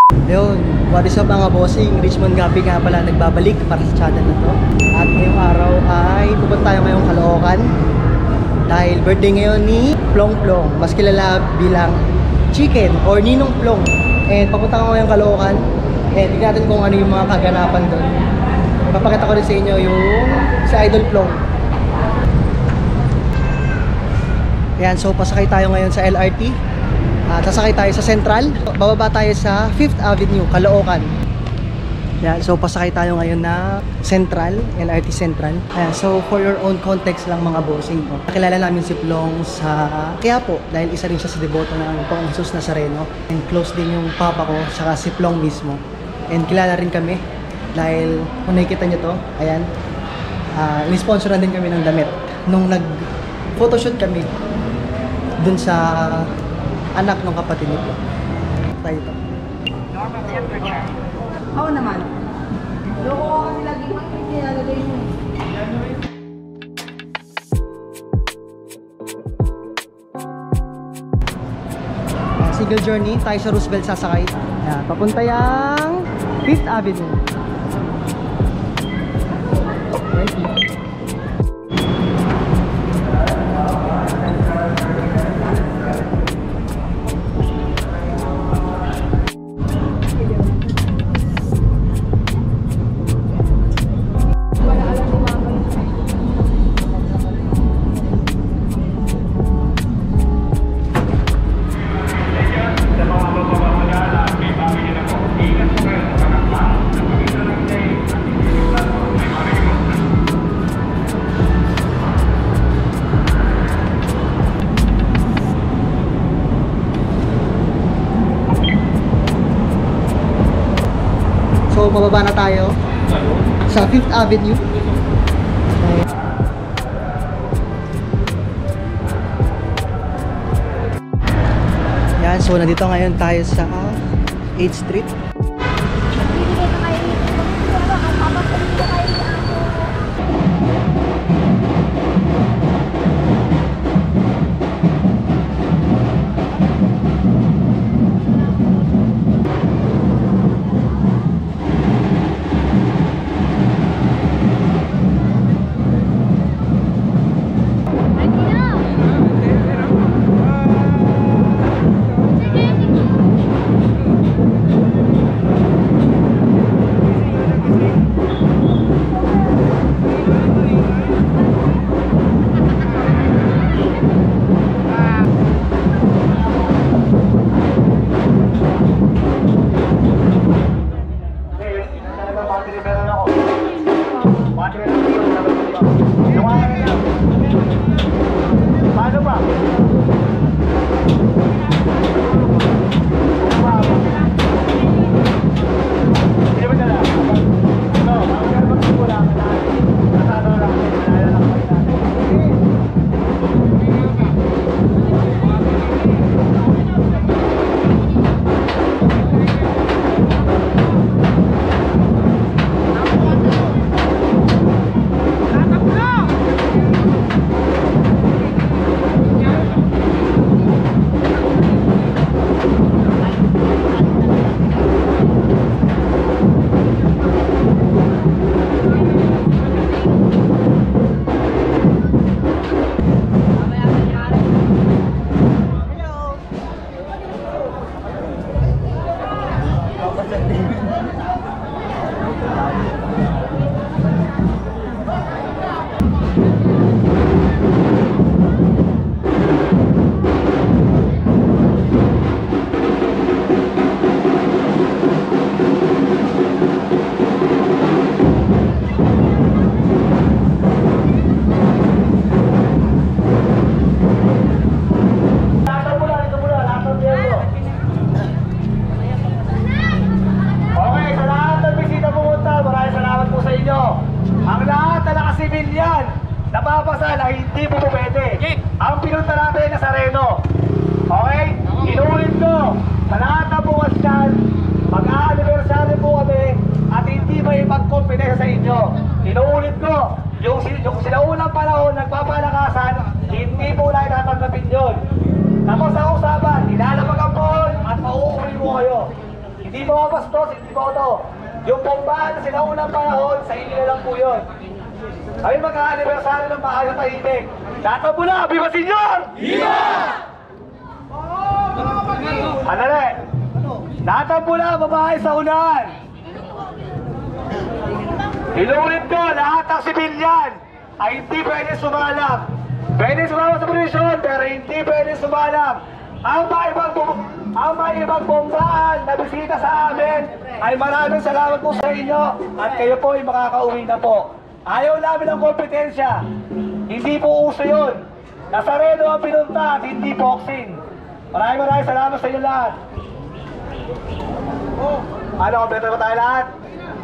Ayun, what is up mga bossing? Richmond Gabi nga pala nagbabalik para sa channel na to. At ngayong araw ay pupunta tayo ngayong Caloocan. Dahil birthday ngayon ni Plong Plong, mas kilala bilang Chicken or Ninong Plong. And papunta ko ngayong Caloocan. And tignan natin kung ano yung mga kaganapan doon. Papakita ko rin sa inyo yung si Idol Plong. Ayan, so pasakay tayo ngayon sa LRT. Sasakay tayo sa Central. Bababa tayo sa 5th Avenue, Caloocan. Ayan, so pasakay tayo ngayon na Central, LRT Central. Ayan, so for your own context lang mga bossing. Nakilala namin si Plong sa Quiapo dahil isa rin siya sa deboto ng Panginoong Jesus Nazareno. And close din yung papa ko, saka si Plong mismo. And kilala rin kami dahil kung nakikita nyo to, ayan, in-sponsoran din kami ng damit. Nung nag-photoshoot kami dun sa anak ng kapatid nito. Tayo ito. Normal temperature. Oo naman. Loko kasi lagi nilalagay mo. Single journey, tayo sa Roosevelt sasakay. Ayan, papunta yang 5th Avenue. 20. So, mababa na tayo sa 5th Avenue. Yan, so nandito ngayon tayo sa 8th Street. Napapasa na hindi po pwede. Ang pinunta natin Nazareno. Okay? Inuulit ko, sa lahat ng bukas dyan, mag-a-anniversary po kami at hindi may ipag-confidence sa inyo. Inuulit ko, yung sinaunang panahon nagpapalakasan, hindi po na itatanggapin yun. Tapos sa usapan, ilalabag ang pohon at mauuli mo kayo. Hindi po ako bastos, hindi po ako to. Yung bombahan na sinaunang panahon, sa inyo na lang po yun. Kami magka-aniversary ng bahay ng tahimik. Dato po na, Viva Senyor! Viva! Andale! Dato po na, babae sa unahan. Inuulit ko, lahat ng sibilyan ay hindi pwede sumalang. Pwede sumama sa posisyon, pero hindi pwede sumalang. Ang mga ibang bombaan na bisita sa amin ay maraming salamat po sa inyo at kayo po ay makakauwi na po. Ayaw namin ng kompetensya. Hindi po uso yun. Nazareno ang pinunta at hindi boxing. Maraming salamat sa inyo lahat. Ano, kompleto ba tayo lahat?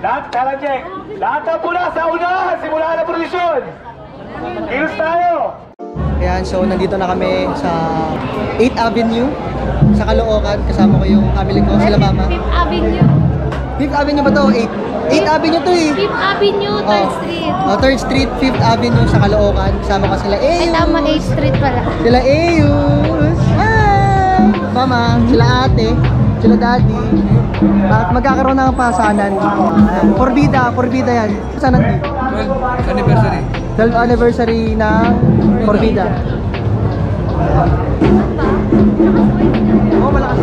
Lahat, Jack. Lahat na pula sa unahan, simula na posisyon. Kilos tayo. Ayan, so nandito na kami sa 8th Avenue sa Caloocan. Kasama ko yung family ko, sila mama. 5th Avenue. 5th Avenue ba to? 8th Avenue to eh. 5th Avenue, 3rd Street. 3rd Street, 5th Avenue sa Caloocan. Kasama ko sila Ay, Eyus. tama, 8th Street pala. Sila Eyus. Ah! Mama, sila ate, sila daddy. At magkakaroon ng pasanan. Forbida yan. Saan nandito? 12th anniversary. 12th anniversary ng Forbida. Oh, malakas.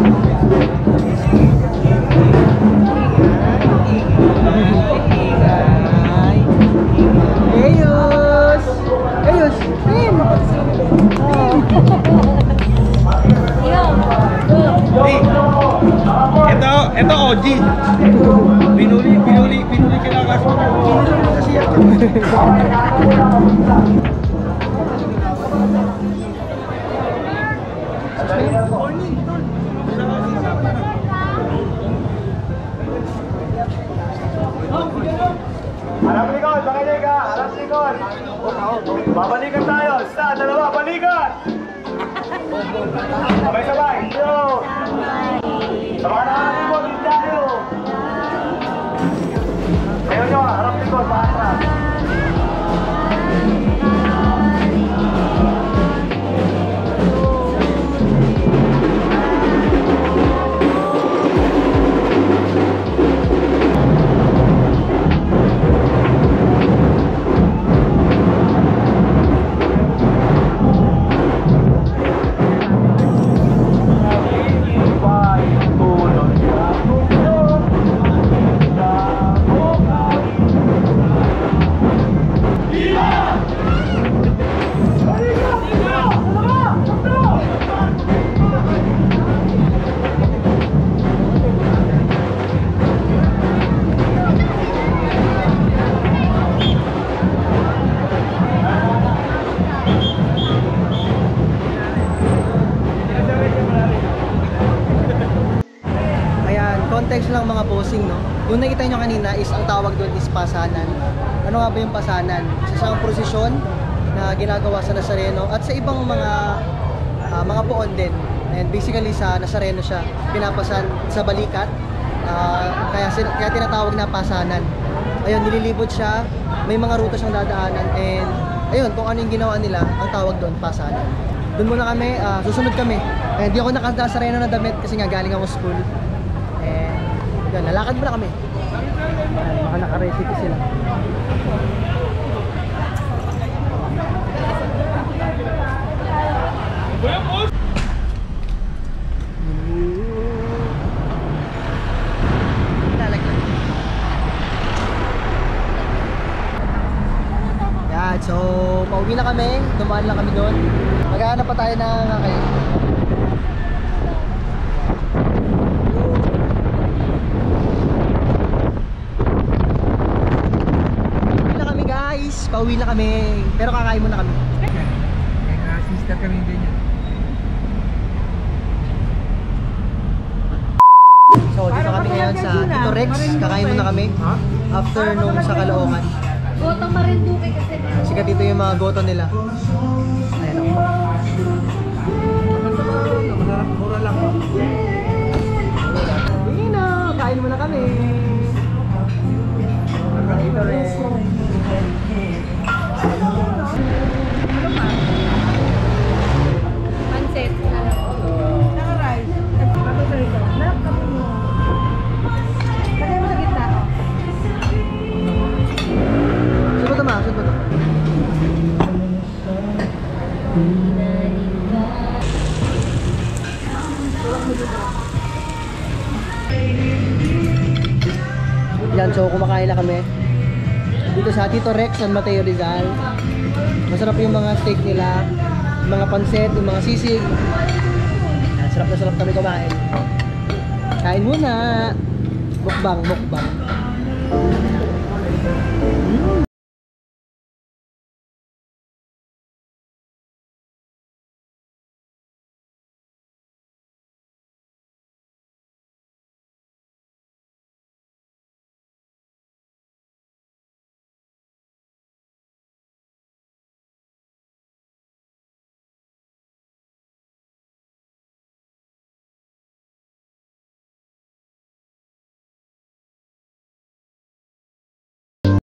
Eyus! Eyus! Tim! Ito OG. Pinuli kinakaso. Kasi yan. Harap likod, makinig ka. Harap likod. Babalikan tayo. Isa, dalawa, balikan. Sabay-sabay. Yo. Sa mga nakakamit mo, din tayo. Ayaw nyo, harap likod, baka. Context lang mga bossing, no? Yung nakita nyo kanina is ang tawag doon is pasanan. Ano nga ba yung pasanan? Sa isang prosesyon na ginagawa sa Nazareno at sa ibang mga poon din. And basically sa Nazareno siya pinapasan sa balikat. Kaya tinatawag na pasanan. Ayun, nililibot siya, may mga ruta siyang dadaanan, and ayun, kung ano yung ginawa nila, ang tawag doon pasanan. Doon muna kami, susunod kami. Hindi ako naka-Nazareno na damit kasi nga galing ako school. Yan, lalakad muna kami. Baka naka-ready ko sila. Yan, so pauwi na kami. Dumaan lang kami doon. Maghahanap pa tayo ng kakain. Pauwi na kami, pero kakain muna kami. May sister kami din yan. So, dito kami ngayon sa Tito Rex. Kakain muna kami after nung sa Caloocan. Goto Marinduque kasi. Sikat dito yung mga goto nila. Ayan o. Masarap, mura lang. Hindi na, kain muna kami. Tito Rex. Pansit. Naka-rice. Ayan, so kumakain na kami dito sa Tito Rex San Mateo Rizal. Masarap yung mga steak nila, yung mga pansit, yung mga sisig. Ayan, sarap na sarap kami kumain. Kain muna. Mukbang.